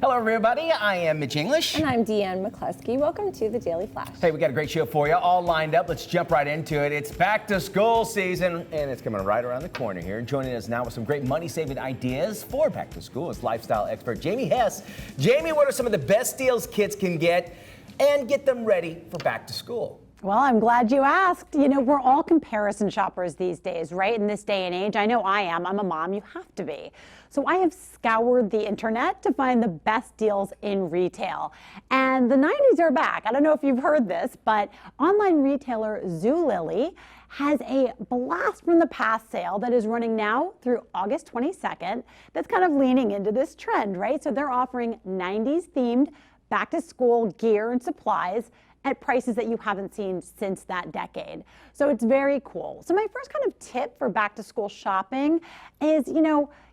Hello, everybody. I am Mitch English. And I'm DeAnn MacCloskey. Welcome to the Daily Flash. Hey, we got a great show for you, all lined up. Let's jump right into it. It's back to school season, and it's coming right around the corner here. Joining us now with some great money-saving ideas for back to school is lifestyle expert Jamie Hess. Jamie, what are some of the best deals kids can get and get them ready for back to school? Well, I'm glad you asked. You know, we're all comparison shoppers these days, right? In this day and age. I know I am. I'm a mom. You have to be. So I have scoured the internet to find the best deals in retail. And the 90s are back. I don't know if you've heard this, but online retailer Zulily has a blast from the past sale that is running now through August 22nd. That's kind of leaning into this trend, right? So they're offering 90s themed back to school gear and supplies at prices that you haven't seen since that decade. So it's very cool. So my first kind of tip for back to school shopping is,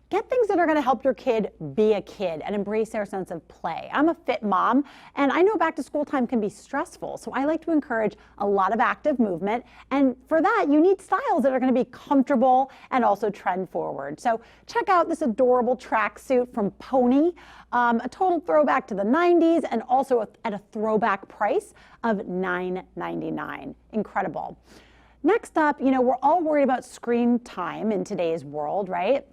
get things that are gonna help your kid be a kid and embrace their sense of play. I'm a fit mom, and I know back to school time can be stressful, so I like to encourage a lot of active movement, and for that, you need styles that are gonna be comfortable and also trend forward. So check out this adorable tracksuit from Pony, a total throwback to the 90s, and also at a throwback price of $9.99. Incredible. Next up, we're all worried about screen time in today's world, right?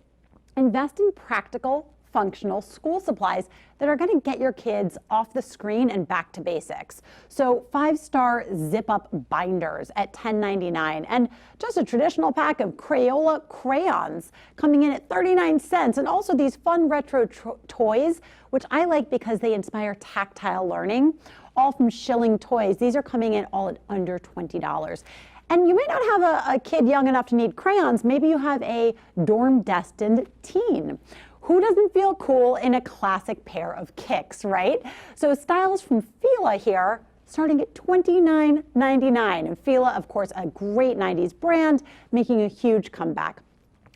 Invest in practical, functional school supplies that are going to get your kids off the screen and back to basics. So 5-star zip-up binders at $10.99 and just a traditional pack of Crayola crayons coming in at 39 cents. And also these fun retro toys, which I like because they inspire tactile learning, all from Schilling Toys. These are coming in all at under $20. And you may not have a kid young enough to need crayons. Maybe you have a dorm-destined teen. Who doesn't feel cool in a classic pair of kicks, right? So styles from Fila here, starting at $29.99. And Fila, of course, a great 90s brand, making a huge comeback.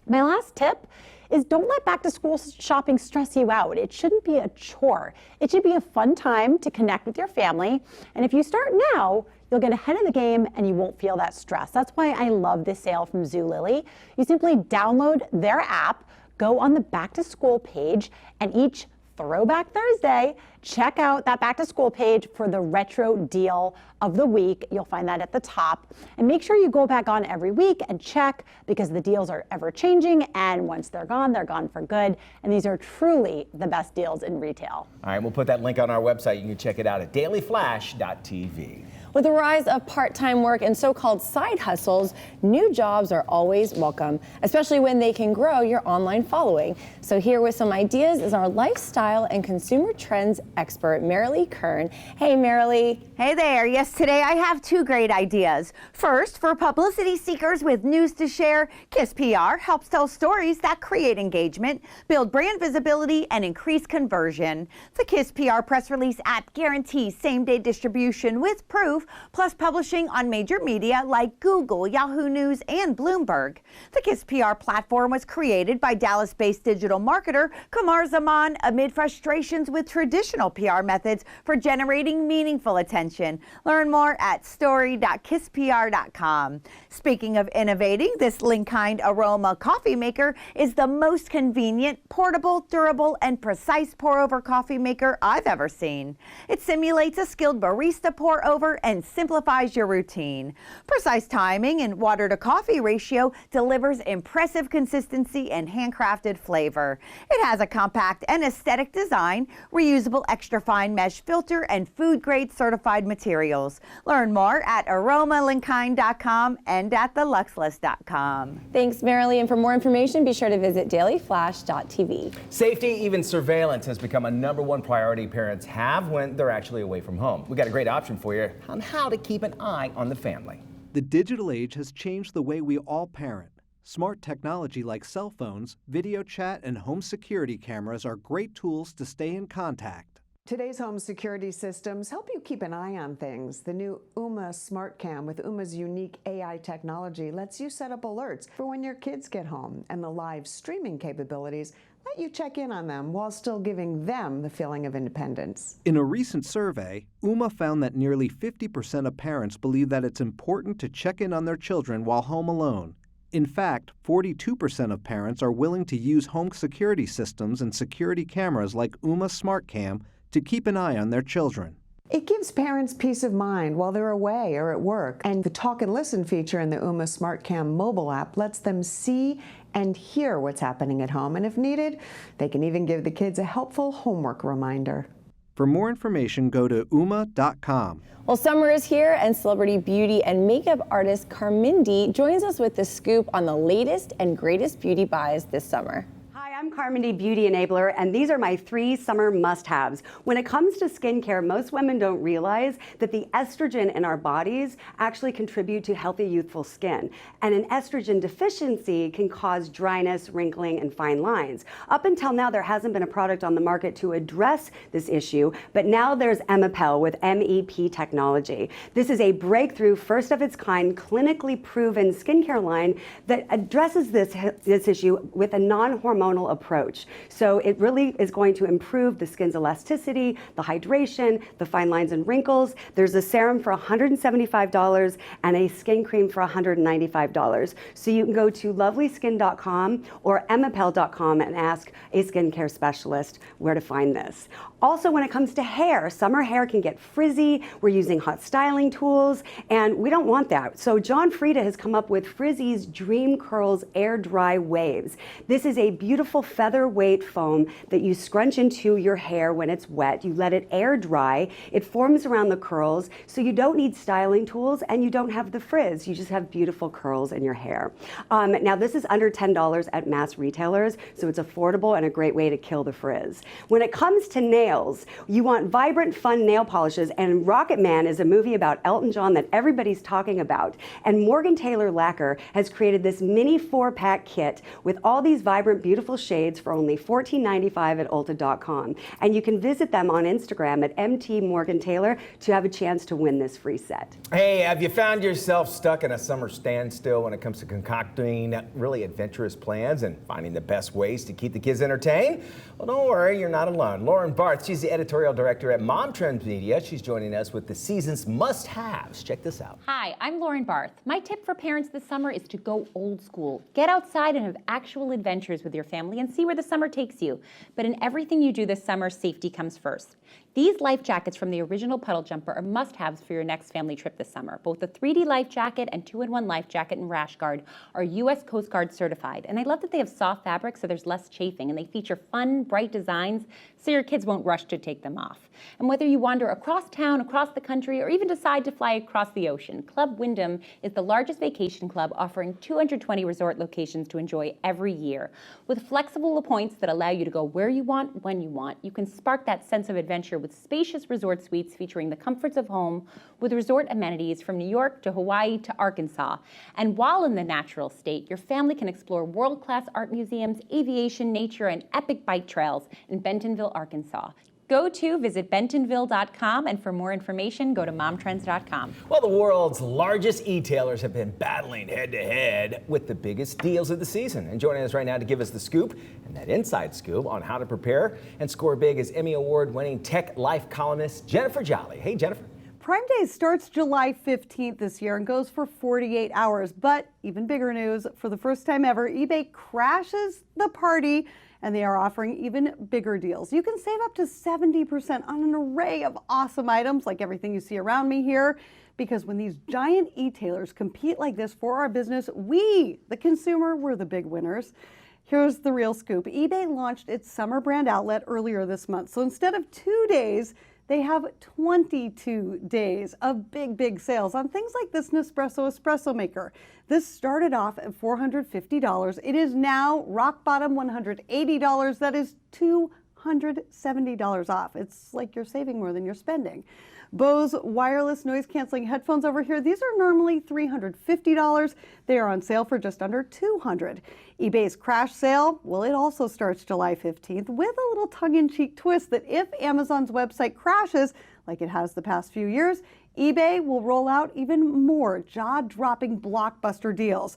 My last tip is don't let back to school shopping stress you out. It shouldn't be a chore. It should be a fun time to connect with your family. And if you start now, you'll get ahead of the game and you won't feel that stress. That's why I love this sale from Zulily. You simply download their app, go on the back to school page, and each Throwback Thursday, check out that back to school page for the retro deal of the week. You'll find that at the top. And make sure you go back on every week and check, because the deals are ever changing, and once they're gone for good. And these are truly the best deals in retail. All right, we'll put that link on our website. You can check it out at DailyFlash.tv. With the rise of part-time work and so-called side hustles, new jobs are always welcome, especially when they can grow your online following. So here with some ideas is our lifestyle and consumer trends expert, Marilee Kern. Hey, Marilee. Hey there. Yes, today I have two great ideas. First, for publicity seekers with news to share, Kiss PR helps tell stories that create engagement, build brand visibility, and increase conversion. The Kiss PR press release app guarantees same-day distribution with proof, plus publishing on major media like Google, Yahoo News, and Bloomberg. The Kiss PR platform was created by Dallas-based digital marketer Kamar Zaman amid frustrations with traditional PR methods for generating meaningful attention. Learn more at story.kisspr.com. Speaking of innovating, this Linkind Aroma coffee maker is the most convenient, portable, durable, and precise pour-over coffee maker I've ever seen. It simulates a skilled barista pour-over and simplifies your routine. Precise timing and water-to-coffee ratio delivers impressive consistency and handcrafted flavor. It has a compact and aesthetic design, reusable extra-fine mesh filter, and food-grade certified materials. Learn more at aromalinkind.com and at theluxless.com. Thanks, Marilee. And for more information, be sure to visit dailyflash.tv. Safety, even surveillance, has become a #1 priority parents have when they're actually away from home. We got a great option for you on how to keep an eye on the family. The digital age has changed the way we all parent. Smart technology like cell phones, video chat, and home security cameras are great tools to stay in contact. Today's home security systems help you keep an eye on things. The new Ooma Smart Cam with Ooma's unique AI technology lets you set up alerts for when your kids get home, and the live streaming capabilities let you check in on them while still giving them the feeling of independence. In a recent survey, Ooma found that nearly 50% of parents believe that it's important to check in on their children while home alone. In fact, 42% of parents are willing to use home security systems and security cameras like Ooma SmartCam to keep an eye on their children. It gives parents peace of mind while they're away or at work. And the Talk and Listen feature in the Ooma SmartCam mobile app lets them see and hear what's happening at home. And if needed, they can even give the kids a helpful homework reminder. For more information, go to ooma.com. Well, summer is here, and celebrity beauty and makeup artist Carmindy joins us with the scoop on the latest and greatest beauty buys this summer. Hi, I'm Carmindy, Beauty Enabler, and these are my 3 summer must-haves. When it comes to skincare, most women don't realize that the estrogen in our bodies actually contribute to healthy, youthful skin. And an estrogen deficiency can cause dryness, wrinkling, and fine lines. Up until now, there hasn't been a product on the market to address this issue, but now there's Emapel with MEP technology. This is a breakthrough, first of its kind, clinically proven skincare line that addresses this issue with a non-hormonal approach. So it really is going to improve the skin's elasticity, the hydration, the fine lines and wrinkles. There's a serum for $175 and a skin cream for $195. So you can go to lovelyskin.com or emapel.com and ask a skincare specialist where to find this. Also, when it comes to hair, summer hair can get frizzy. We're using hot styling tools, and we don't want that. So John Frieda has come up with Frizzy's Dream Curls Air Dry Waves. This is a beautiful featherweight foam that you scrunch into your hair when it's wet. You let it air dry. It forms around the curls, so you don't need styling tools and you don't have the frizz. You just have beautiful curls in your hair. Now, this is under $10 at mass retailers, so it's affordable and a great way to kill the frizz. When it comes to nails, you want vibrant, fun nail polishes, and Rocket Man is a movie about Elton John that everybody's talking about. And Morgan Taylor Lacquer has created this mini 4-pack kit with all these vibrant, beautiful shades for only $14.95 at Ulta.com. And you can visit them on Instagram at MTMorganTaylor to have a chance to win this free set. Hey, have you found yourself stuck in a summer standstill when it comes to concocting really adventurous plans and finding the best ways to keep the kids entertained? Well, don't worry, you're not alone. Lauren Barth, she's the editorial director at Mom Trends Media. She's joining us with the season's must-haves. Check this out. Hi, I'm Lauren Barth. My tip for parents this summer is to go old school. Get outside and have actual adventures with your family and see where the summer takes you. But in everything you do this summer, safety comes first. These life jackets from the original Puddle Jumper are must-haves for your next family trip this summer. Both the 3D life jacket and 2-in-1 life jacket and rash guard are U.S. Coast Guard certified. And I love that they have soft fabric so there's less chafing, and they feature fun, bright designs so your kids won't rush to take them off. And whether you wander across town, across the country, or even decide to fly across the ocean, Club Wyndham is the largest vacation club offering 220 resort locations to enjoy every year. With flexible points that allow you to go where you want, when you want, you can spark that sense of adventure with spacious resort suites featuring the comforts of home with resort amenities from New York to Hawaii to Arkansas. And while in the natural state, your family can explore world-class art museums, aviation, nature, and epic bike trails in Bentonville, Arkansas. Visit Bentonville.com, and for more information, go to momtrends.com. Well, the world's largest e-tailers have been battling head-to-head with the biggest deals of the season. And joining us right now to give us the scoop and that inside scoop on how to prepare and score big is Emmy Award-winning Tech Life columnist Jennifer Jolly. Hey, Jennifer. Prime Day starts July 15th this year and goes for 48 hours. But even bigger news, for the first time ever, eBay crashes the party, and they are offering even bigger deals. You can save up to 70% on an array of awesome items like everything you see around me here, because when these giant e-tailers compete like this for our business, we, the consumer, we're the big winners. Here's the real scoop. eBay launched its summer brand outlet earlier this month. So instead of 2 days, they have 22 days of big sales on things like this Nespresso espresso maker. This started off at $450. It is now rock bottom $180. That is $270 off. It's like you're saving more than you're spending. Bose wireless noise canceling headphones over here, these are normally $350. They are on sale for just under $200. eBay's crash sale, well, it also starts July 15th with a little tongue-in-cheek twist that if Amazon's website crashes, like it has the past few years, eBay will roll out even more jaw-dropping blockbuster deals.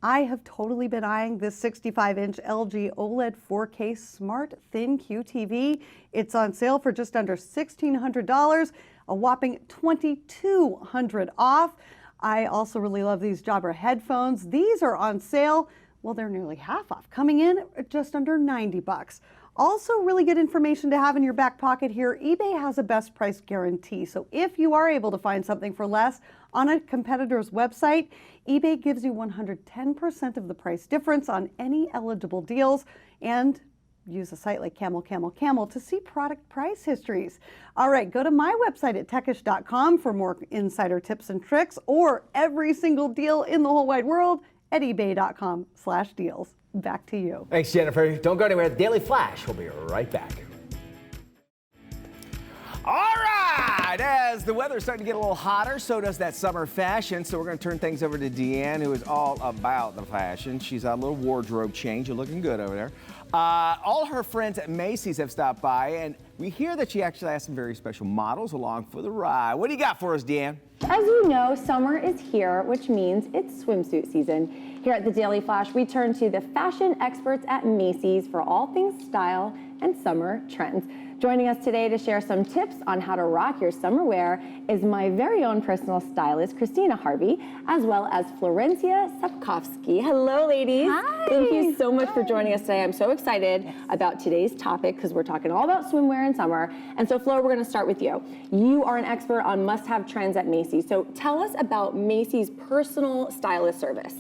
I have totally been eyeing this 65-inch LG OLED 4K Smart Thin QTV. It's on sale for just under $1,600, a whopping $2,200 off. I also really love these Jabra headphones. These are on sale. Well, they're nearly half off, coming in at just under 90 bucks. Also, really good information to have in your back pocket here. eBay has a best price guarantee. So if you are able to find something for less on a competitor's website, eBay gives you 110% of the price difference on any eligible deals, and use a site like Camel to see product price histories. All right, go to my website at techish.com for more insider tips and tricks, or every single deal in the whole wide world at ebay.com/deals. Back to you. Thanks, Jennifer. Don't go anywhere. The Daily Flash will be right back. All right, as the weather's starting to get a little hotter, so does that summer fashion. So we're going to turn things over to DeAnn, who is all about the fashion. She's had a little wardrobe change. You're looking good over there. All her friends at Macy's have stopped by, and we hear that she actually has some very special models along for the ride. What do you got for us, DeAnn? As you know, summer is here, which means it's swimsuit season. Here at the Daily Flash, we turn to the fashion experts at Macy's for all things style and summer trends. Joining us today to share some tips on how to rock your summer wear is my very own personal stylist, Christina Harvey, as well as Florencia Sapkowski. Hello, ladies. Hi. Thank you so much for joining us today. I'm so excited about today's topic because we're talking all about swimwear in summer. And so, Flo, we're going to start with you. You are an expert on must-have trends at Macy's. So tell us about Macy's personal stylist service.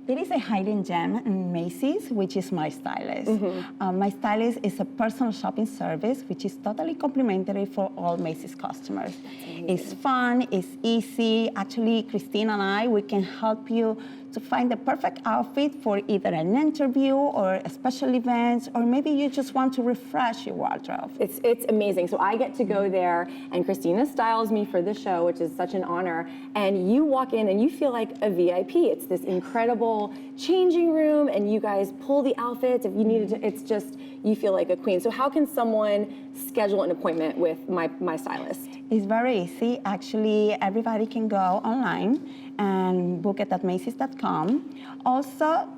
There is a hidden gem in Macy's, which is My Stylist. My Stylist is a personal shopping service, which is totally complimentary for all Macy's customers. It's fun, it's easy. Actually, Christine and I, we can help you to find the perfect outfit for either an interview or a special event, or maybe you just want to refresh your wardrobe. It's amazing. So I get to go there, and Christina styles me for the show, which is such an honor. And you walk in and you feel like a VIP. It's this incredible changing room, and you guys pull the outfits if you needed to. It's just, you feel like a queen. So how can someone schedule an appointment with my stylist? It's very easy. Actually, everybody can go online and book it at Macy's.com. Also,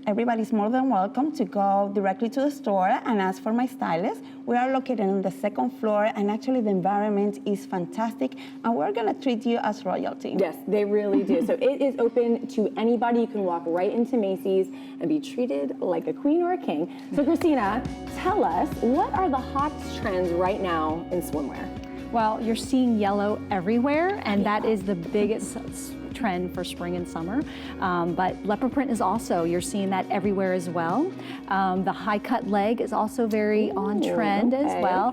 everybody's more than welcome to go directly to the store and ask for My Stylist. We are located on the second floor, and actually the environment is fantastic, and we're gonna treat you as royalty. Yes, they really do. So it is open to anybody. You can walk right into Macy's and be treated like a queen or a king. So Christina, tell us, what are the hot trends right now in swimwear? Well, you're seeing yellow everywhere, and that is the biggest trend for spring and summer. But leopard print is also, you're seeing that everywhere as well. The high cut leg is also very on trend as well.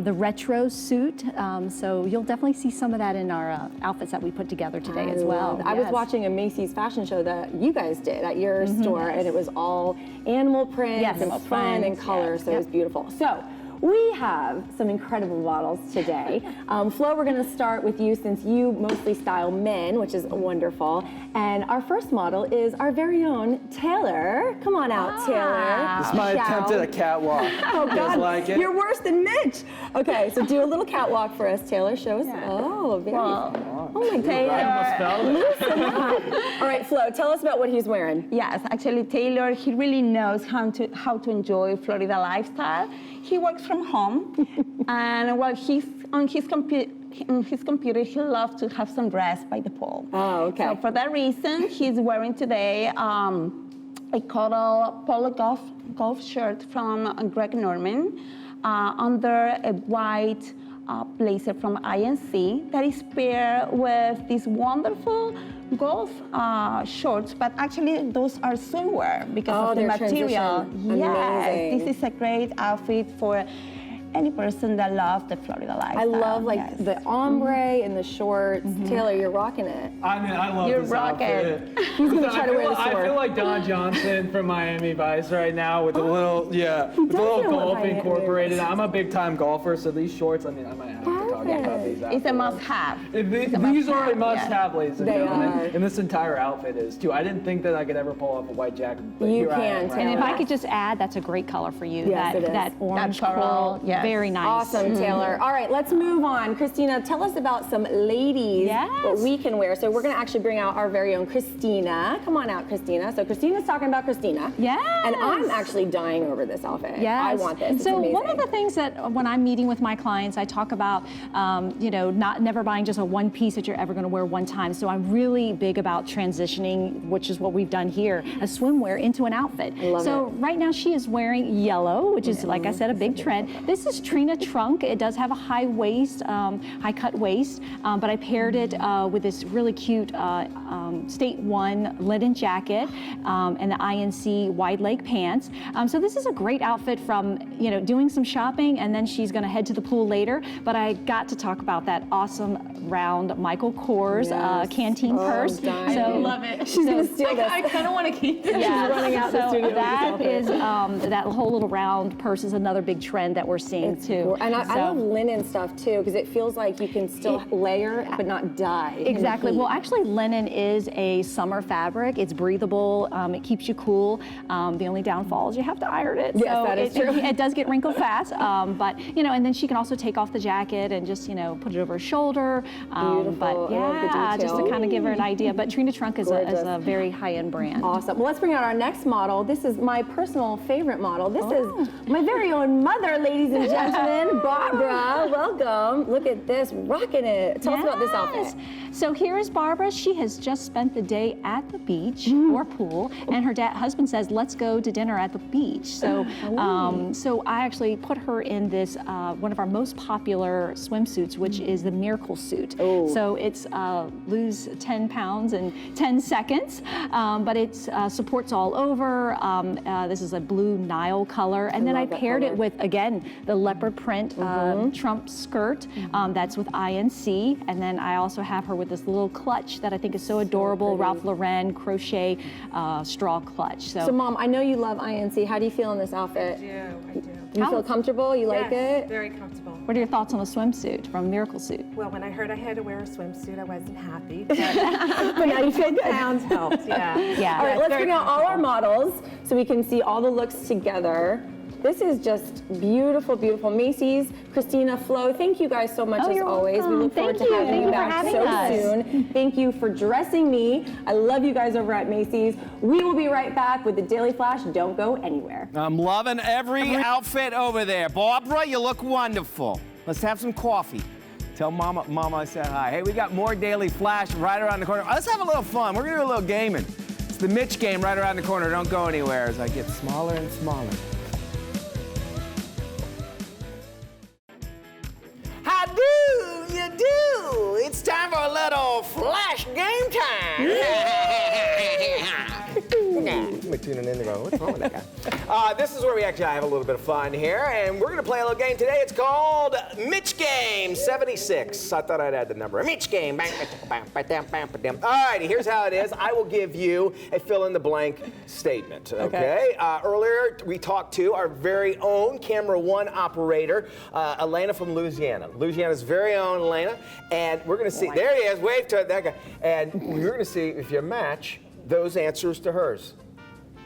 The retro suit, so you'll definitely see some of that in our outfits that we put together today as well. I was watching a Macy's fashion show that you guys did at your store, and it was all animal print and fun and color, so it was beautiful. So we have some incredible models today. Flo, we're gonna start with you since you mostly style men, which is wonderful. And our first model is our very own Taylor. Come on out, Taylor. This is my attempt at a catwalk. Oh God, like it? You're worse than Mitch. Okay, so do a little catwalk for us, Taylor. Show us. Oh, very Oh my Taylor. Loosen up. All right, Flo, tell us about what he's wearing. Yes, actually Taylor, he really knows how to enjoy Florida lifestyle. He works from home, and while he's on his computer, he loves to have some rest by the pool. Oh, okay. So for that reason, he's wearing today a cuddle polo golf shirt from Greg Norman under a white blazer from INC that is paired with these wonderful golf shorts, but actually those are swimwear because of the material. Yes, this is a great outfit for any person that loves the Florida lifestyle. I love the ombre and the shorts. Taylor, you're rocking it. I mean, I love this outfit. He's gonna try to wear the sword. I feel like Don Johnson from Miami Vice right now with a little, with a little golf incorporated. I'm a big time golfer, so these shorts, I mean, I might have to talk about these. It's a must-have. These are a must-have, ladies and gentlemen. are. And this entire outfit is too. I didn't think that I could ever pull off a white jacket, but You here I can, am. Taylor. And if I could just add, that's a great color for you. Yes, it is. That orange That coral, coral, very nice. Awesome, Taylor. All right, let's move on. Christina, tell us about some ladies, what we can wear. So we're gonna actually bring out our very own Christina. Come on out, Christina. So Christina's talking about Christina. Yes. And I'm actually dying over this outfit. Yes. I want this. And It's so amazing. one of the things that when I'm meeting with my clients, I talk about you know, never buying just a one piece that you're ever going to wear one time. So I'm really big about transitioning, which is what we've done here, a swimwear into an outfit. So right now she is wearing yellow, which is, like I said, a big trend. This is Trina trunk. It does have a high waist, high cut waist, but I paired it with this really cute State One linen jacket and the INC wide leg pants. So this is a great outfit from, you know, doing some shopping, and then she's going to head to the pool later. But I got to talk about that awesome round Michael Kors canteen purse. I love it. She's going to steal this. I kind of want to keep it. Yeah, She's running out the studio. That is that whole little round purse is another big trend that we're seeing too. And I love linen stuff too, because it feels like you can still layer but not dye. Exactly. Well, actually, linen is a summer fabric. It's breathable. It keeps you cool. The only downfall is you have to iron it. Yes, so that is true. It does get wrinkled fast. But you know, and then she can also take off the jacket and just, you know, put it over her shoulder. Beautiful. But yeah, just to kind of give her an idea. But Trina Trunk is a very high-end brand. Awesome. Well, let's bring out our next model. This is my personal favorite model. This is my very own mother, ladies and gentlemen, Barbara. Welcome. Look at this, rocking it. Tell us about this outfit. So here is Barbara. She has just spent the day at the beach or pool, and her husband says, "Let's go to dinner at the beach." So, so I actually put her in this one of our most popular swimsuits, which is the Miracle Suit. So it's lose 10 pounds in 10 seconds, but it supports all over. This is a blue Nile color, and then I paired it with, again, the leopard print Trump skirt. That's with INC, and then I also have her with this little clutch that I think is so adorable, Ralph Lauren crochet straw clutch. So Mom, I know you love INC. How do you feel in this outfit? I do. You feel comfortable? You like it? Very comfortable. What are your thoughts on the swimsuit from Miracle Suit? Well, when I heard I had to wear a swimsuit, I wasn't happy. But now you feel good. Pounds helped, yeah. All right, let's bring out all our models so we can see all the looks together. This is just beautiful, beautiful. Macy's, Christina, Flo, thank you guys so much as always. We look forward to having you back so soon. Thank you for dressing me. I love you guys over at Macy's. We will be right back with the Daily Flash. Don't go anywhere. I'm loving every outfit over there. Barbara, you look wonderful. Let's have some coffee. Tell Mama I said hi. Hey, we got more Daily Flash right around the corner. Let's have a little fun. We're gonna do a little gaming. It's the Mitch game right around the corner. Don't go anywhere as I get smaller and smaller. How do you do? It's time for a little Flash game time. Somebody tuning in, they're going, what's wrong with that guy? This is where we actually have a little bit of fun here, and we're going to play a little game today. It's called Mitch Game 76. I thought I'd add the number. Mitch Game. All righty, here's how it is. I will give you a fill-in-the-blank statement, okay? Earlier, we talked to our very own Camera One operator, Elena from Louisiana. Louisiana's very own Elena, and we're going to see, there he is, wave to that guy, and we're going to see if you match those answers to hers.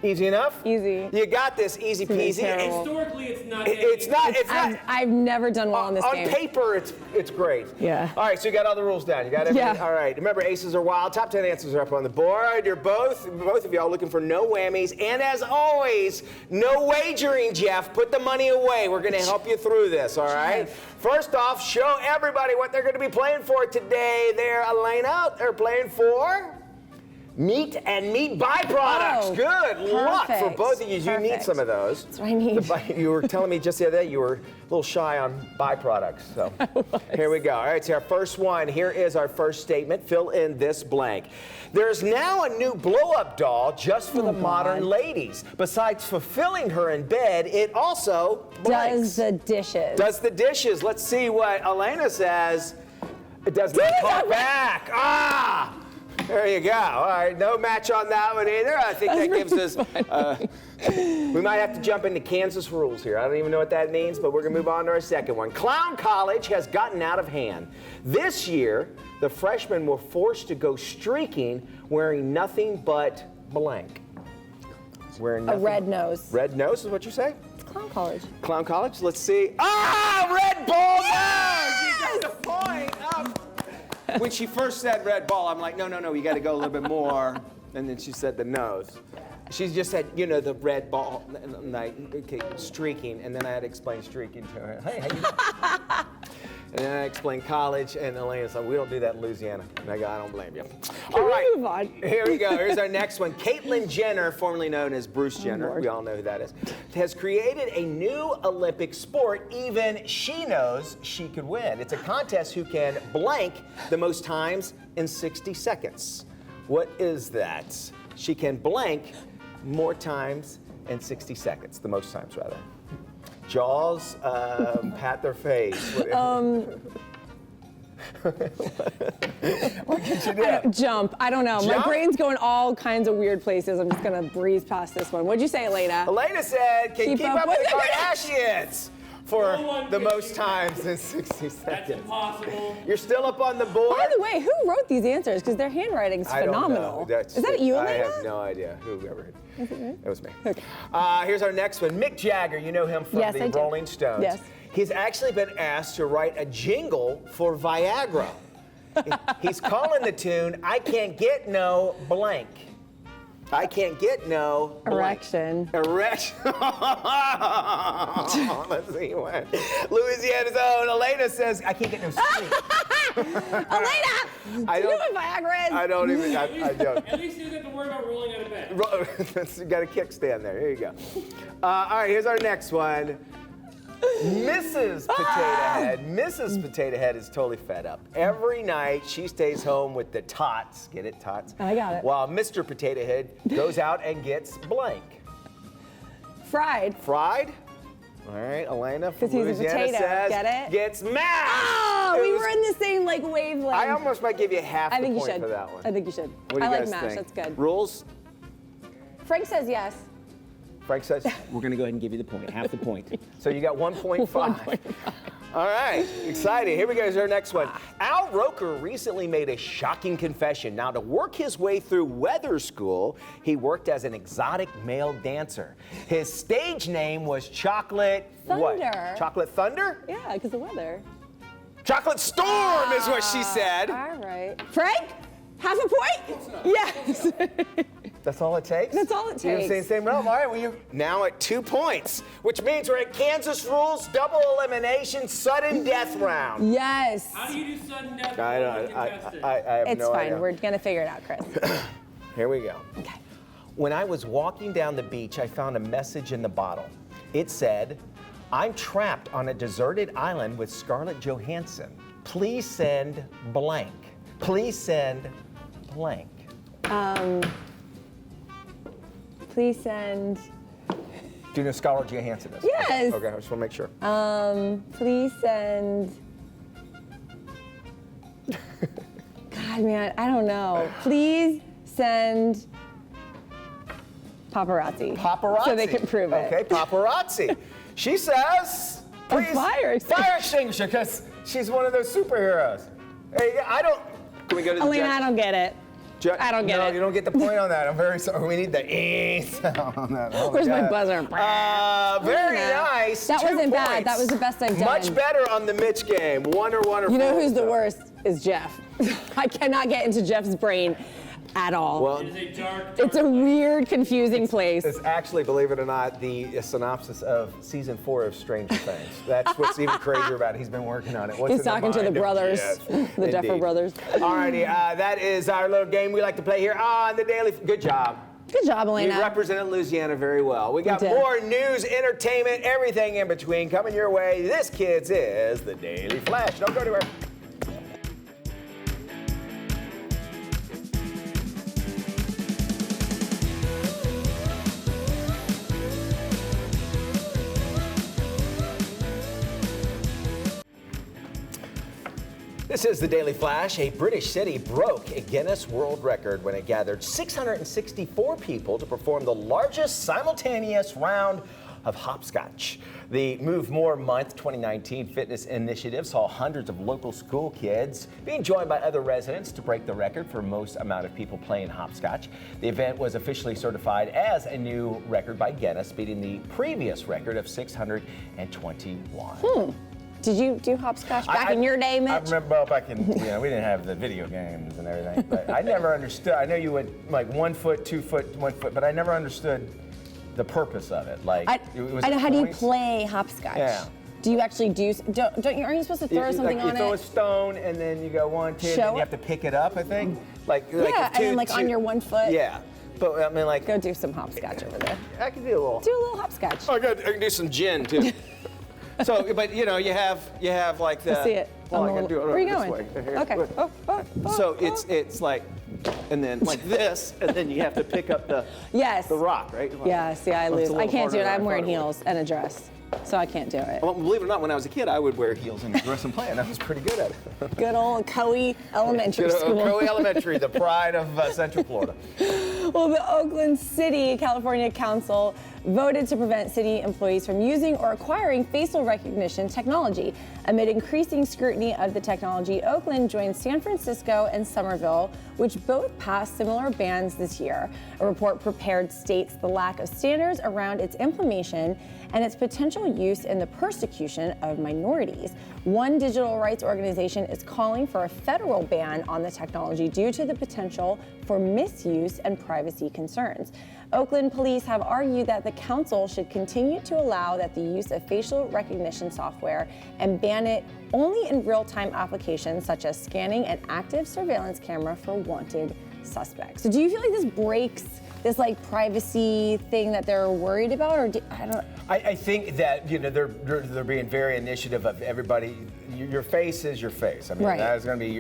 Easy enough? Easy. You got this, easy peasy. Historically, it's not. It's not. I've never done well in this game. On paper, it's great. Yeah. All right, so you got all the rules down. You got everything? Yeah. All right. Remember, aces are wild. Top 10 answers are up on the board. You're both of y'all looking for no whammies. And as always, no wagering, Jeff. Put the money away. We're going to help you through this, all right? First off, show everybody what they're going to be playing for today. There, Elena, they're playing for meat and meat byproducts. Good luck for both of you. You need some of those. That's what I need. You were telling me just the other day you were a little shy on byproducts. So here we go. All right, so our first one. Here is our first statement. Fill in this blank. There's now a new blow-up doll just for the modern ladies. Besides fulfilling her in bed, it also does the dishes. Does the dishes. Let's see what Elena says. It does not talk back. Ah! There you go. All right, no match on that one either. I think that gives us, we might have to jump into Kansas rules here. I don't even know what that means, but we're going to move on to our second one. Clown College has gotten out of hand. This year, the freshmen were forced to go streaking wearing nothing but blank. Wearing nothing. A red nose. Red nose is what you say? It's Clown College. Clown College? Let's see. Ah, Red Bull nose! You got the point. When she first said red ball, I'm like, no, you got to go a little bit more. And then she said the nose. She just said, you know, the red ball, like, okay, streaking. And then I had to explain streaking to her. Hey, how you doing? And then I explained college, and Elena's like, we don't do that in Louisiana. And I go, I don't blame you. All right, move on? Here we go. Here's our next one. Caitlyn Jenner, formerly known as Bruce Jenner, we all know who that is, has created a new Olympic sport even she knows she could win. It's a contest who can blank the most times in 60 seconds. What is that? She can blank more times in 60 seconds, the most times rather. Jaws, pat their face. What did you do? Jump. I don't know. Jump? My brain's going all kinds of weird places. I'm just going to breeze past this one. What'd you say, Elena? Elena said, can keep up with the it. Kardashians for the most times in 60 seconds. That's impossible. You're still up on the board. By the way, who wrote these answers? Because their handwriting's phenomenal. Is that you, Elena? I have no idea. Whoever. Is it me? It was me. Okay. Here's our next one. Mick Jagger, you know him from the Rolling Stones. Yes. He's actually been asked to write a jingle for Viagra. He's calling the tune, I Can't Get No Blank. I can't get no erection. Erection. Let's see what. Louisiana's own Elena says, I can't get no sleep. Elena! Do you know what Viagra is? I don't even, I don't. At least you didn't have to worry about rolling out of bed. You got a kickstand there. Here you go. All right, here's our next one. Mrs. Potato Head. Mrs. Potato Head is totally fed up. Every night she stays home with the tots. Get it, tots? I got it. While Mr. Potato Head goes out and gets blank. Fried. Fried? All right, Elena from Because he's a Louisiana potato. says Get it? gets mashed. Oh, we were in the same wavelength. I almost might give you half the point for that one. I think you should. What do you I like guys mash. think? That's good. Rules? Frank says yes. Frank says, we're going to go ahead and give you the point, half the point. So you got 1.5. All right, exciting. Here we go, here's our next one. Al Roker recently made a shocking confession. Now, to work his way through weather school, he worked as an exotic male dancer. His stage name was Chocolate... Thunder. What? Chocolate Thunder? Yeah, because the weather. Chocolate Storm is what she said. All right. Frank, half a point? Yes. That's all it takes? That's all it You're takes. saying same realm. All right, well, you're now at 2 points, which means we're at Kansas rules, double elimination, sudden death round. Yes. How do you do sudden death? I have It's no fine. idea. We're going to figure it out, Chris. Here we go. Okay. When I was walking down the beach, I found a message in the bottle. It said, I'm trapped on a deserted island with Scarlett Johansson. Please send blank. Please send blank. Please send. Do you know Scarlett Johansson is? Yes. Okay, I just want to make sure. Please send. God, man, I don't know. Please send paparazzi. Paparazzi. So they can prove it. Okay, paparazzi. She says, please. Fire extinguisher. Fire extinguisher, because she's one of those superheroes. Hey, I don't. Can we go to the Elena, judge? I don't get it. I don't get no, it. you don't get the point on that. I'm very sorry. We need the sound on that. Oh, Where's my God. buzzer? Very nice. That 2 wasn't bad. points. That was the best I've done. Much better on the Mitch game. Wonderful. You know who's the worst? Is Jeff. I cannot get into Jeff's brain at all. Well, It is a dark. It's a weird, confusing place. It's actually, believe it or not, the synopsis of season 4 of Stranger Things. That's what's even crazier about it. He's been working on it. What's He's in the talking to the mind of- brothers, Yes, the Duffer indeed. brothers. All righty, that is our little game we like to play here on the Daily. Good job. Good job, Elena. You represented Louisiana very well. We got You did. more news, entertainment, everything in between coming your way. This, kids, is the Daily Flash. Don't go anywhere. This is the Daily Flash. A British city broke a Guinness World Record when it gathered 664 people to perform the largest simultaneous round of hopscotch. The Move More Month 2019 fitness initiative saw hundreds of local school kids being joined by other residents to break the record for most amount of people playing hopscotch. The event was officially certified as a new record by Guinness, beating the previous record of 621. Did you do hopscotch back in your day, Mitch? I remember, well, back in, we didn't have the video games and everything, but I never understood. I know you went like 1 foot, 2 foot, 1 foot, but I never understood the purpose of it. Like, it was how do you points. play hopscotch? Yeah. Do you actually aren't you supposed to throw something on it? You throw a stone and then you go 1, 2, and then you have to pick it up, I think. Yeah, and then like on your 1 foot. Yeah. But I mean, like, go do some hopscotch over there. I can do a little. Do a little hopscotch. Oh, good. I can do some gin too. So, but you know, you have like the. I see it. Well, I can do it Where are you this going? way. Here. Okay. So it's like, and then like this, and then you have to pick up the rock, right? Yes. Yeah, I lose. I can't do it. I'm wearing heels and a dress, so I can't do it. Well, believe it or not, when I was a kid, I would wear heels and a dress and play, and I was pretty good at it. Good old Coe Elementary School. Coe Elementary, the pride of Central Florida. Well, the Oakland City, California Council voted to prevent city employees from using or acquiring facial recognition technology. Amid increasing scrutiny of the technology, Oakland joined San Francisco and Somerville, which both passed similar bans this year. A report prepared states the lack of standards around its implementation and its potential use in the persecution of minorities. One digital rights organization is calling for a federal ban on the technology due to the potential for misuse and privacy concerns. Oakland police have argued that the council should continue to allow that the use of facial recognition software and ban it only in real-time applications such as scanning an active surveillance camera for wanted suspects. So do you feel like this breaks this like privacy thing that they're worried about, or I don't know? I think that they're being very initiative of everybody. Your face is your face. I mean, that's going to be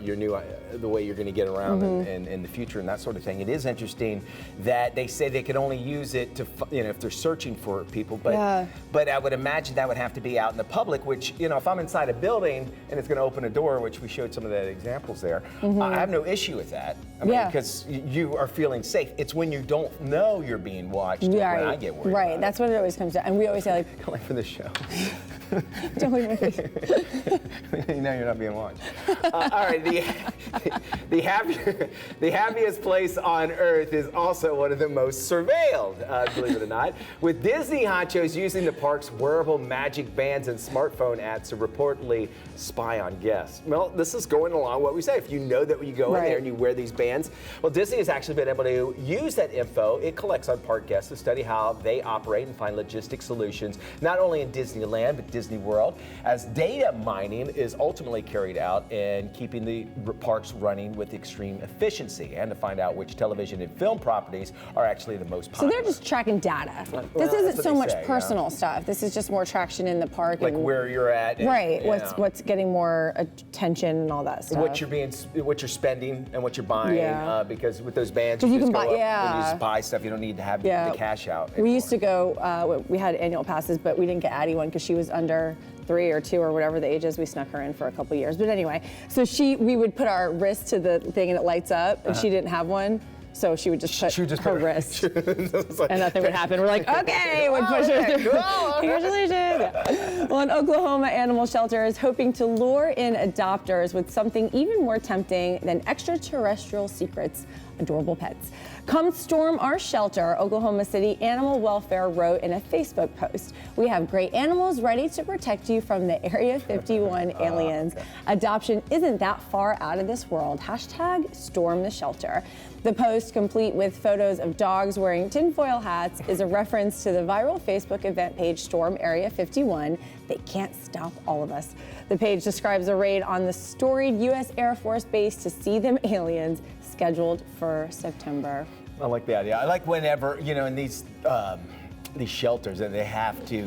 your new the way you're going to get around in the future and that sort of thing. It is interesting that they say they can only use it to if they're searching for people, but I would imagine that would have to be out in the public. Which if I'm inside a building and it's going to open a door, which we showed some of the examples there, I have no issue with that. I mean, because you are feeling safe. It's when you don't know you're being watched when I get worried. Right, that's what it always comes down. And we always say like for the show. Don't leave my face. You know you're not being watched. All right, the happiest place on earth is also one of the most surveilled, believe it or not, with Disney honchos using the park's wearable magic bands and smartphone apps to reportedly spy on guests. Well, this is going along what we say. If you know that when you go in there and you wear these bands, well, Disney has actually been able to use that info it collects on park guests to study how they operate and find logistic solutions, not only in Disneyland, but Disney World, as data mining is ultimately carried out and keeping the parks running with extreme efficiency, and to find out which television and film properties are actually the most popular. So they're just tracking data. This isn't so much personal stuff. This is just more traction in the park. Like where you're at. And, what's getting more attention and all that stuff. What you're spending and what you're buying. Because with those bands, you just can go buy, up and you just buy stuff. You don't need to have the cash out anymore. We used to go, we had annual passes, but we didn't get Addie one because she was under 3 or 2 or whatever the age is. We snuck her in for a couple years. But anyway, so we would put our wrist to the thing and it lights up, and she didn't have one. So she would just put her wrist, and nothing would happen. We're like, okay, we'd push her through. Congratulations. Yeah. Well, an Oklahoma animal shelter is hoping to lure in adopters with something even more tempting than extraterrestrial secrets, adorable pets. Come storm our shelter, Oklahoma City Animal Welfare wrote in a Facebook post. We have great animals ready to protect you from the Area 51 aliens. Adoption isn't that far out of this world. # storm the shelter. The post, complete with photos of dogs wearing tinfoil hats, is a reference to the viral Facebook event page Storm Area 51. They can't stop all of us. The page describes a raid on the storied U.S. Air Force base to see them aliens, scheduled for September. I like the idea. I like whenever, in these shelters, and they have to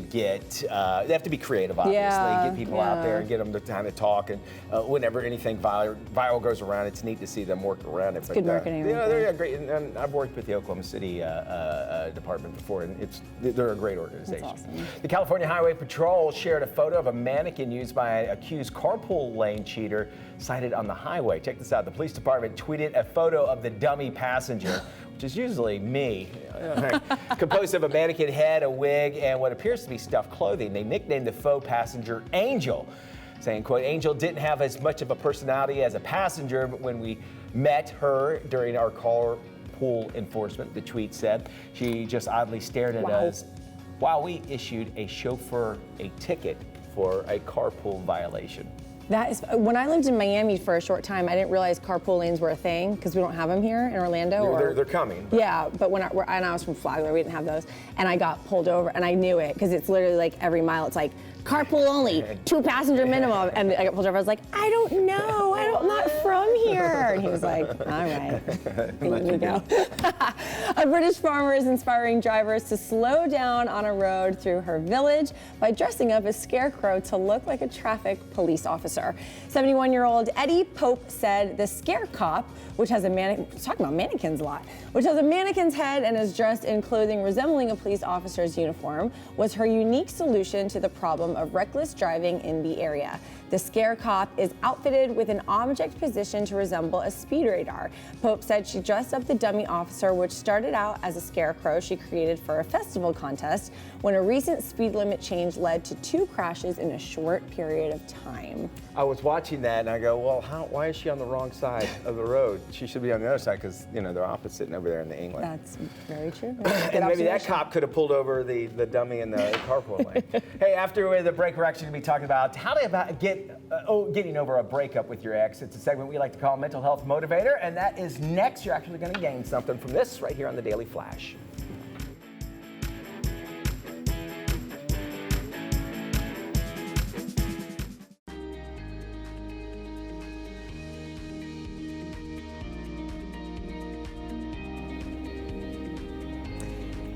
be creative, obviously. Get people out there and get them the time to talk. And whenever anything viral goes around, it's neat to see them work around it. It's good marketing. They're great. And I've worked with the Oklahoma City department before, and they're a great organization. That's awesome. The California Highway Patrol shared a photo of a mannequin used by an accused carpool lane cheater sighted on the highway. Check this out. The police department tweeted a photo of the dummy passenger, which is usually me, composed of a mannequin head, a wig, and what appears to be stuffed clothing. They nicknamed the faux passenger Angel, saying, quote, Angel didn't have as much of a personality as a passenger, but when we met her during our carpool enforcement, the tweet said, she just oddly stared at us while we issued a chauffeur a ticket for a carpool violation. That is, when I lived in Miami for a short time, I didn't realize carpool lanes were a thing because we don't have them here in Orlando. They're coming. Yeah, but when I was from Flagler, we didn't have those, and I got pulled over, and I knew it because it's literally like every mile, it's like carpool only, 2-passenger minimum. And the Carpool driver was like, I don't know, I'm not from here. And he was like, all right, here we go. A British farmer is inspiring drivers to slow down on a road through her village by dressing up as Scarecrow to look like a traffic police officer. 71-year-old Eddie Pope said the Scare Cop, which has a talking about mannequins a lot, which has a mannequin's head and is dressed in clothing resembling a police officer's uniform, was her unique solution to the problem of reckless driving in the area. The Scare Cop is outfitted with an object positioned to resemble a speed radar. Pope said she dressed up the dummy officer, which started out as a scarecrow she created for a festival contest when a recent speed limit change led to 2 crashes in a short period of time. I was watching that and I go, well, why is she on the wrong side of the road? She should be on the other side because, you know, they're opposite over there in the England. That's very true. And maybe that cop could have pulled over the dummy in the carpool lane. Hey, after the break, we're actually going to be talking about how to getting over a breakup with your ex. It's a segment we like to call Mental Health Motivator, and that is next. You're actually going to gain something from this right here on the Daily Flash.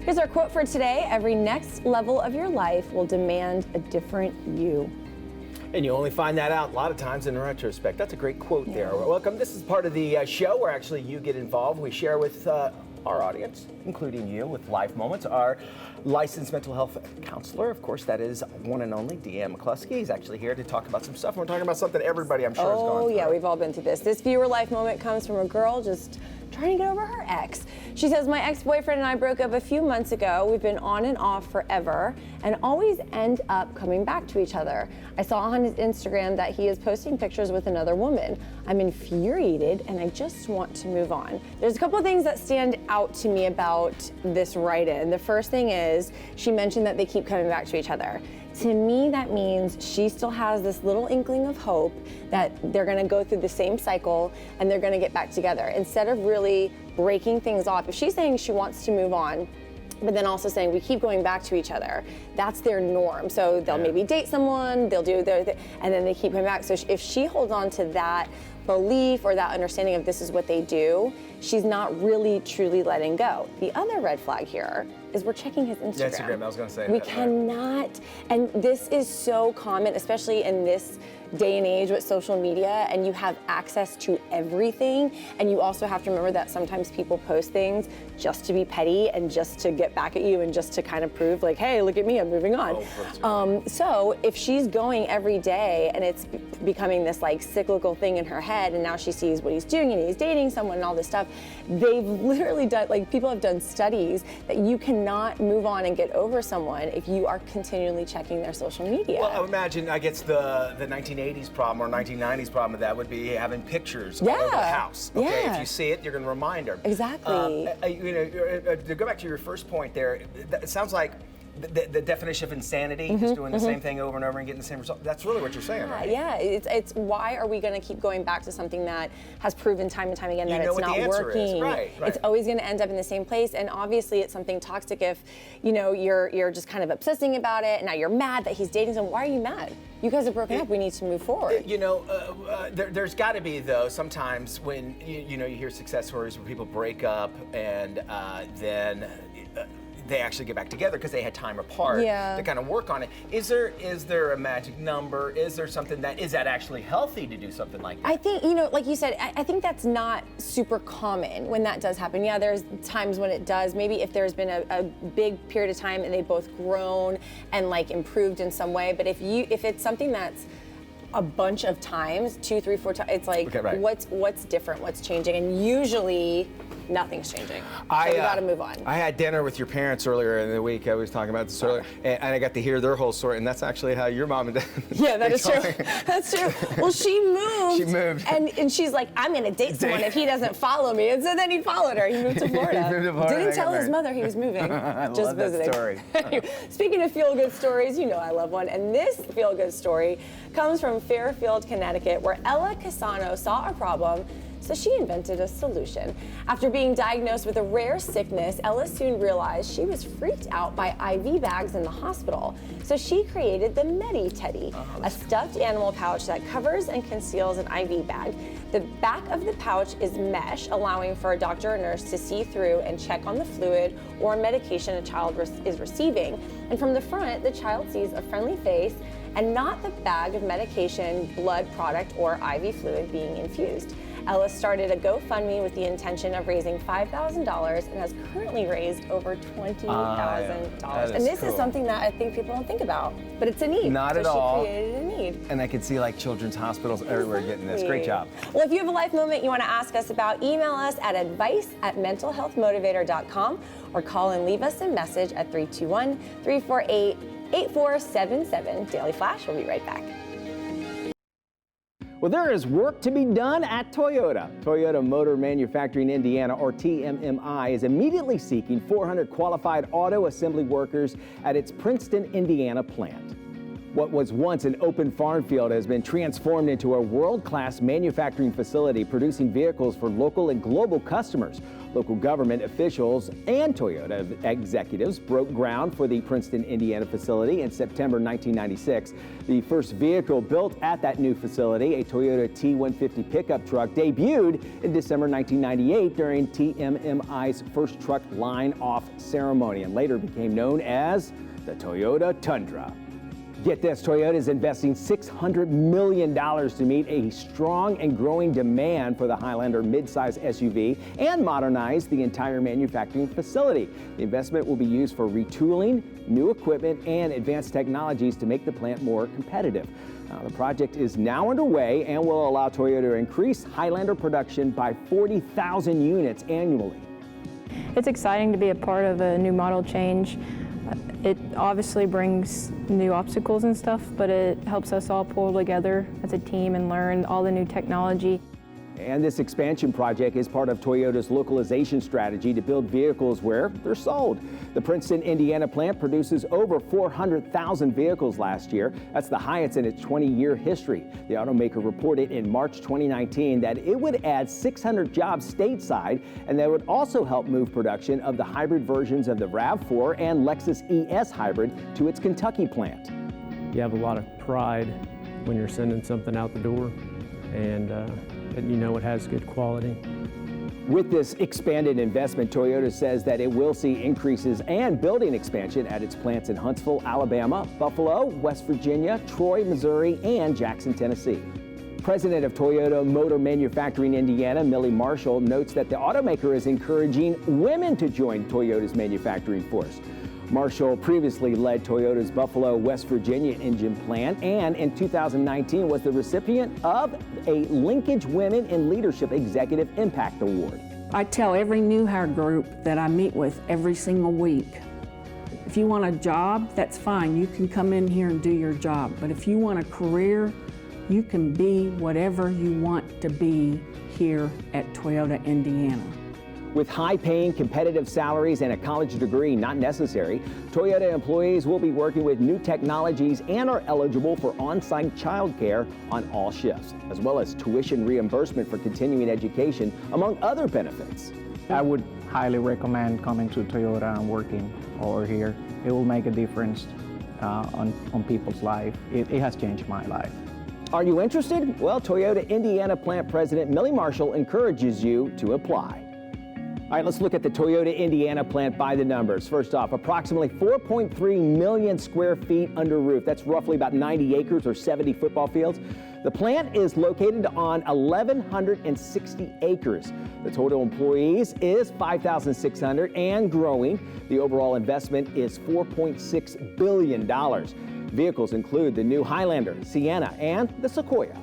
Here's our quote for today. Every next level of your life will demand a different you. And you only find that out a lot of times in retrospect. That's a great quote there. Welcome. This is part of the show where actually you get involved. We share with our audience, including you, with life moments. Our licensed mental health counselor, of course, that is one and only DeAnn MacCloskey. He's actually here to talk about some stuff. We're talking about something everybody, I'm sure, has gone through. Oh, yeah, we've all been through this. This viewer life moment comes from a girl just trying to get over her ex. She says, my ex-boyfriend and I broke up a few months ago. We've been on and off forever and always end up coming back to each other. I saw on his Instagram that he is posting pictures with another woman. I'm infuriated and I just want to move on. There's a couple of things that stand out to me about this write-in. The first thing is she mentioned that they keep coming back to each other. To me, that means she still has this little inkling of hope that they're gonna go through the same cycle and they're gonna get back together. Instead of really breaking things off, if she's saying she wants to move on, but then also saying we keep going back to each other, that's their norm. So they'll maybe date someone, they'll do their and then they keep coming back. So if she holds on to that belief or that understanding of this is what they do, she's not really truly letting go. The other red flag here is we're checking his Instagram. Instagram, I was gonna say we that. Cannot, and this is so common, especially in this day and age with social media, and you have access to everything, and you also have to remember that sometimes people post things just to be petty and just to get back at you and just to kind of prove like, hey, look at me, I'm moving on. So if she's going every day and it's becoming this like cyclical thing in her head, and now she sees what he's doing and he's dating someone and all this stuff, they've literally done, like people have done studies that you cannot move on and get over someone if you are continually checking their social media. Well, I would imagine, I guess the 1980s problem or 1990s problem of that would be having pictures all over the house. Okay, if you see it, you're going to remind her. Exactly. You know, to go back to your first point there, it sounds like the definition of insanity, just doing the same thing over and over and getting the same result. That's really what you're saying, right? Yeah, it's why are we going to keep going back to something that has proven time and time again that it's not working? Right. It's always going to end up in the same place, and obviously it's something toxic if, you know, you're just kind of obsessing about it, and now you're mad that he's dating someone. Why are you mad? You guys have broken up. We need to move forward. You know, there's got to be though sometimes when you know you hear success stories where people break up and then they actually get back together because they had time apart to kind of work on it. Is there a magic number? Is there something is that actually healthy to do something like that? I think, you know, like you said, I think that's not super common when that does happen. Yeah, there's times when it does. Maybe if there's been a big period of time and they've both grown and like improved in some way. But if it's something that's a bunch of times, 2, 3, 4 times, it's like, what's different? What's changing? And usually nothing's changing. So we got to move on. I had dinner with your parents earlier in the week. I was talking about this earlier, and I got to hear their whole story, and that's actually how your mom and dad. Yeah, that is true. That's true. Well, she moved. She moved. And she's like, I'm going to date someone if he doesn't follow me. And so then he followed her. He moved to Florida. He moved to Florida. Didn't tell his mother he was moving. I just love visiting. that story. Speaking of feel-good stories, you know I love one. And this feel-good story comes from Fairfield, Connecticut, where Ella Casano saw a problem, so she invented a solution. After being diagnosed with a rare sickness, Ella soon realized she was freaked out by IV bags in the hospital. So she created the Medi Teddy, a stuffed animal pouch that covers and conceals an IV bag. The back of the pouch is mesh, allowing for a doctor or nurse to see through and check on the fluid or medication a child is receiving. And from the front, the child sees a friendly face and not the bag of medication, blood product, or IV fluid being infused. Ella started a GoFundMe with the intention of raising $5,000 and has currently raised over $20,000. And this is something that I think people don't think about, but it's a need. Not so at all. She created a need. And I can see like children's hospitals everywhere getting this. Great job. Well, if you have a life moment you want to ask us about, email us at advice@mentalhealthmotivator.com or call and leave us a message at 321-348-8477. Daily Flash, we'll be right back. Well, there is work to be done at Toyota. Toyota Motor Manufacturing Indiana, or TMMI, is immediately seeking 400 qualified auto assembly workers at its Princeton, Indiana plant. What was once an open farm field has been transformed into a world-class manufacturing facility producing vehicles for local and global customers. Local government officials and Toyota executives broke ground for the Princeton, Indiana facility in September 1996. The first vehicle built at that new facility, a Toyota T150 pickup truck, debuted in December 1998 during TMMI's first truck line-off ceremony and later became known as the Toyota Tundra. Get this, Toyota is investing $600 million to meet a strong and growing demand for the Highlander midsize SUV and modernize the entire manufacturing facility. The investment will be used for retooling, new equipment, and advanced technologies to make the plant more competitive. The project is now underway and will allow Toyota to increase Highlander production by 40,000 units annually. It's exciting to be a part of a new model change. It obviously brings new obstacles and stuff, but it helps us all pull together as a team and learn all the new technology. And this expansion project is part of Toyota's localization strategy to build vehicles where they're sold. The Princeton, Indiana plant produces over 400,000 vehicles last year. That's the highest in its 20-year history. The automaker reported in March 2019 that it would add 600 jobs stateside, and that would also help move production of the hybrid versions of the RAV4 and Lexus ES hybrid to its Kentucky plant. You have a lot of pride when you're sending something out the door, and you know it has good quality. With this expanded investment, Toyota says that it will see increases and building expansion at its plants in Huntsville, Alabama, Buffalo, West Virginia, Troy, Missouri, and Jackson, Tennessee. President of Toyota Motor Manufacturing Indiana, Millie Marshall, notes that the automaker is encouraging women to join Toyota's manufacturing force. Marshall previously led Toyota's Buffalo, West Virginia engine plant and in 2019 was the recipient of a Linkage Women in Leadership Executive Impact Award. I tell every new hire group that I meet with every single week, if you want a job, that's fine. You can come in here and do your job. But if you want a career, you can be whatever you want to be here at Toyota Indiana. With high-paying, competitive salaries and a college degree not necessary, Toyota employees will be working with new technologies and are eligible for on-site childcare on all shifts, as well as tuition reimbursement for continuing education, among other benefits. I would highly recommend coming to Toyota and working over here. It will make a difference on people's life. It has changed my life. Are you interested? Well, Toyota Indiana plant president Millie Marshall encourages you to apply. All right, let's look at the Toyota Indiana plant by the numbers. First off, approximately 4.3 million square feet under roof. That's roughly about 90 acres or 70 football fields. The plant is located on 1,160 acres. The total employees is 5,600 and growing. The overall investment is $4.6 billion. Vehicles include the new Highlander, Sienna, and the Sequoia.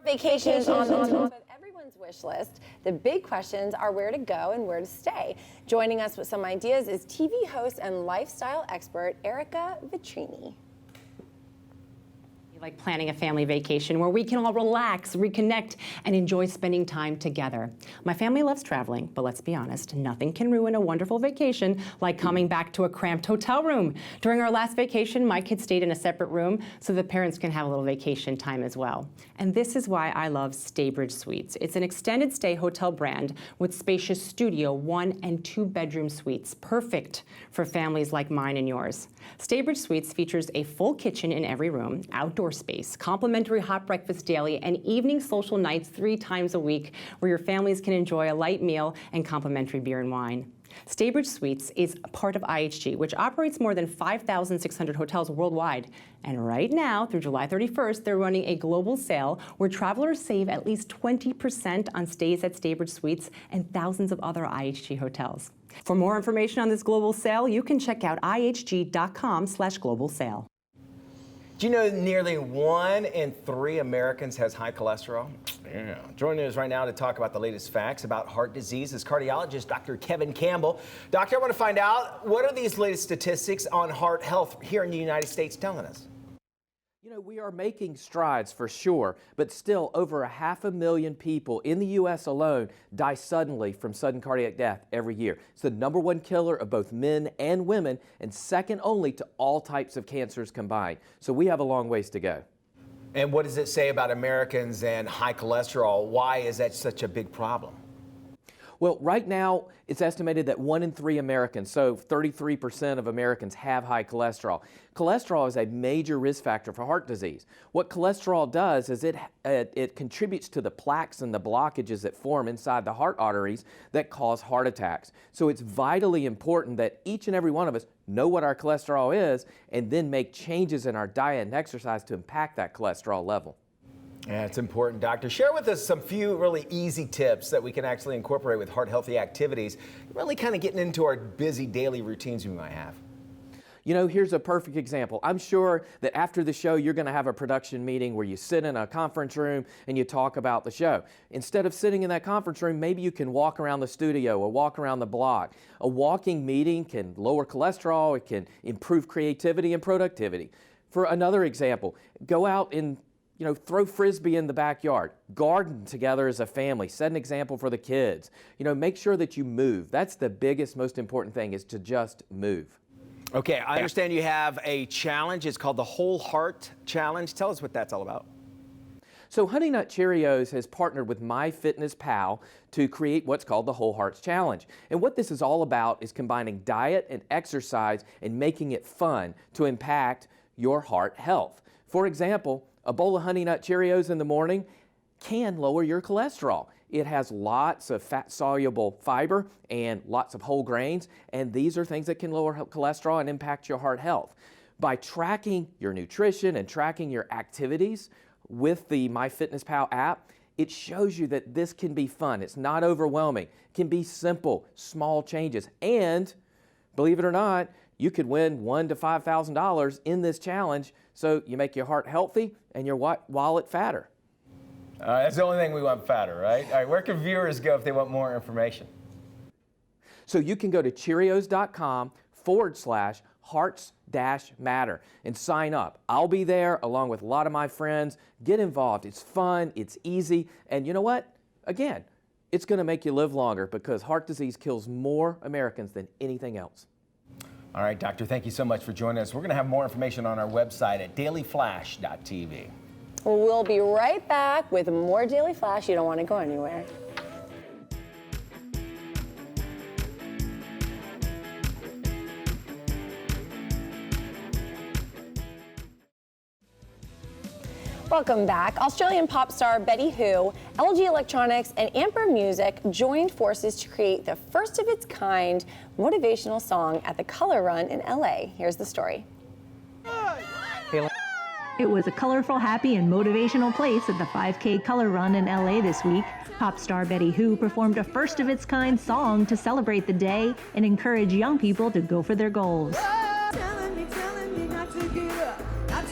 Vacations on everyone's wish list. The big questions are where to go and where to stay. Joining us with some ideas is TV host and lifestyle expert Erica Vitrini. Like planning a family vacation where we can all relax, reconnect, and enjoy spending time together. My family loves traveling, but let's be honest, nothing can ruin a wonderful vacation like coming back to a cramped hotel room. During our last vacation, my kids stayed in a separate room so the parents can have a little vacation time as well. And this is why I love Staybridge Suites. It's an extended stay hotel brand with spacious studio 1 and 2 bedroom suites, perfect for families like mine and yours. Staybridge Suites features a full kitchen in every room, outdoor space, complimentary hot breakfast daily, and evening social nights 3 times a week where your families can enjoy a light meal and complimentary beer and wine. Staybridge Suites is part of IHG, which operates more than 5,600 hotels worldwide. And right now, through July 31st, they're running a global sale where travelers save at least 20% on stays at Staybridge Suites and thousands of other IHG hotels. For more information on this global sale, you can check out ihg.com/global sale. Do you know nearly 1 in 3 Americans has high cholesterol? Yeah. Joining us right now to talk about the latest facts about heart disease is cardiologist Dr. Kevin Campbell. Doctor, I want to find out, what are these latest statistics on heart health here in the United States telling us? You know, we are making strides for sure, but still over 500,000 people in the U.S. alone die suddenly from sudden cardiac death every year. It's the #1 killer of both men and women, and second only to all types of cancers combined. So we have a long ways to go. And what does it say about Americans and high cholesterol? Why is that such a big problem? Well, right now, it's estimated that 1 in 3 Americans, so 33% of Americans, have high cholesterol. Cholesterol is a major risk factor for heart disease. What cholesterol does is it contributes to the plaques and the blockages that form inside the heart arteries that cause heart attacks. So it's vitally important that each and every one of us know what our cholesterol is and then make changes in our diet and exercise to impact that cholesterol level. Yeah, it's important, Doctor. Share with us some few really easy tips that we can actually incorporate with heart healthy activities, really kind of getting into our busy daily routines we might have. You know, here's a perfect example. I'm sure that after the show, you're going to have a production meeting where you sit in a conference room and you talk about the show. Instead of sitting in that conference room, maybe you can walk around the studio or walk around the block. A walking meeting can lower cholesterol. It can improve creativity and productivity. For another example, go out and throw frisbee in the backyard, garden together as a family, set an example for the kids. Make sure that you move. That's the biggest, most important thing, is to just move. Okay, I understand you have a challenge. It's called the Whole Heart Challenge. Tell us what that's all about. So Honey Nut Cheerios has partnered with MyFitnessPal to create what's called the Whole Hearts Challenge. And what this is all about is combining diet and exercise and making it fun to impact your heart health. For example, a bowl of Honey Nut Cheerios in the morning can lower your cholesterol. It has lots of fat-soluble fiber and lots of whole grains, and these are things that can lower cholesterol and impact your heart health. By tracking your nutrition and tracking your activities with the MyFitnessPal app, it shows you that this can be fun. It's not overwhelming. It can be simple, small changes, and believe it or not, you could win $1,000 to $5,000 in this challenge, so you make your heart healthy and your wallet fatter. That's the only thing we want, fatter, right? All right, where can viewers go if they want more information? So you can go to Cheerios.com/hearts-matter and sign up. I'll be there along with a lot of my friends. Get involved. It's fun, it's easy, and you know what? Again, it's going to make you live longer because heart disease kills more Americans than anything else. All right, Doctor, thank you so much for joining us. We're going to have more information on our website at DailyFlash.tv. We'll be right back with more Daily Flash. You don't want to go anywhere. Welcome back. Australian pop star Betty Who, LG Electronics, and Amper Music joined forces to create the first of its kind motivational song at the Color Run in LA. Here's the story. It was a colorful, happy, and motivational place at the 5K Color Run in LA this week. Pop star Betty Who performed a first of its kind song to celebrate the day and encourage young people to go for their goals.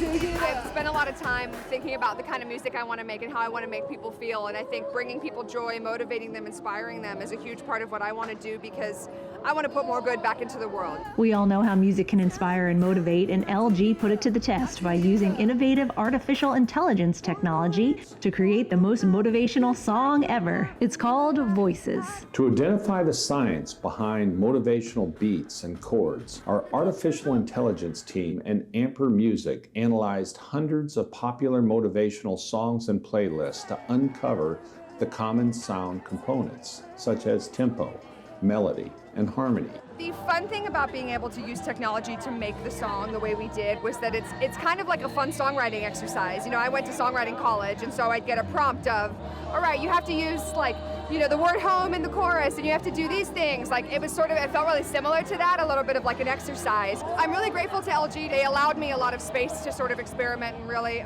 I've spent a lot of time thinking about the kind of music I want to make and how I want to make people feel, and I think bringing people joy, motivating them, inspiring them is a huge part of what I want to do, because I want to put more good back into the world. We all know how music can inspire and motivate, and LG put it to the test by using innovative artificial intelligence technology to create the most motivational song ever. It's called Voices. To identify the science behind motivational beats and chords, our artificial intelligence team and Amper Music analyzed hundreds of popular motivational songs and playlists to uncover the common sound components, such as tempo, melody, and harmony. The fun thing about being able to use technology to make the song the way we did was that it's kind of like a fun songwriting exercise. You know, I went to songwriting college, and so I'd get a prompt of, all right, you have to use like, you know, the word home in the chorus, and you have to do these things. Like, it felt really similar to that, a little bit of like an exercise. I'm really grateful to LG. They allowed me a lot of space to sort of experiment and really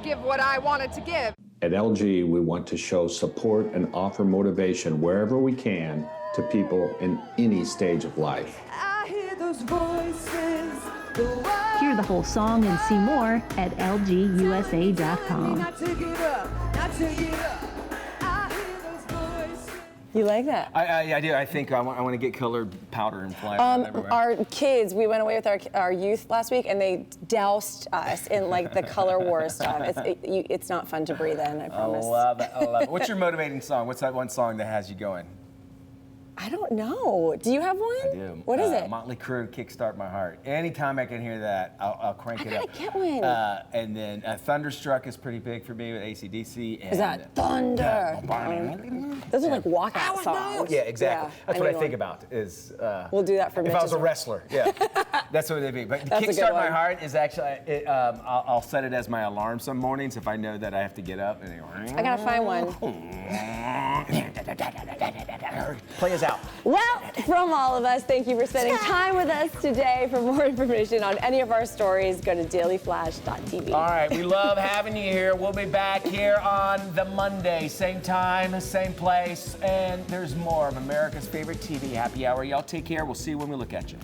give what I wanted to give. At LG, we want to show support and offer motivation wherever we can to people in any stage of life. I hear those voices. Hear the whole song and see more at lgusa.com. You like that? I do. I think I want to get colored powder and fly around everywhere. Our kids, we went away with our youth last week, and they doused us in like the color war stuff. It's not fun to breathe in, I promise. I love it. I love it. What's your motivating song? What's that one song that has you going? I don't know. Do you have one? I do. What is it? Motley Crue, Kickstart My Heart. Anytime I can hear that, I'll crank it up. I gotta get one. And then Thunderstruck is pretty big for me with AC/DC. And Is that Thunder? Those are like walkout songs. Yeah, exactly. Yeah, That's what I think about. Is we'll do that for Mitch. If I was a wrestler, yeah, that's what it'd be. But Kickstart My Heart is actually. I'll set it as my alarm some mornings if I know that I have to get up. And I gotta find one. Play us out. Well, from all of us, thank you for spending time with us today. For more information on any of our stories, go to DailyFlash.tv. All right, we love having you here. We'll be back here on the Monday, same time, same place, and there's more of America's favorite TV happy hour. Y'all take care. We'll see you when we look at you.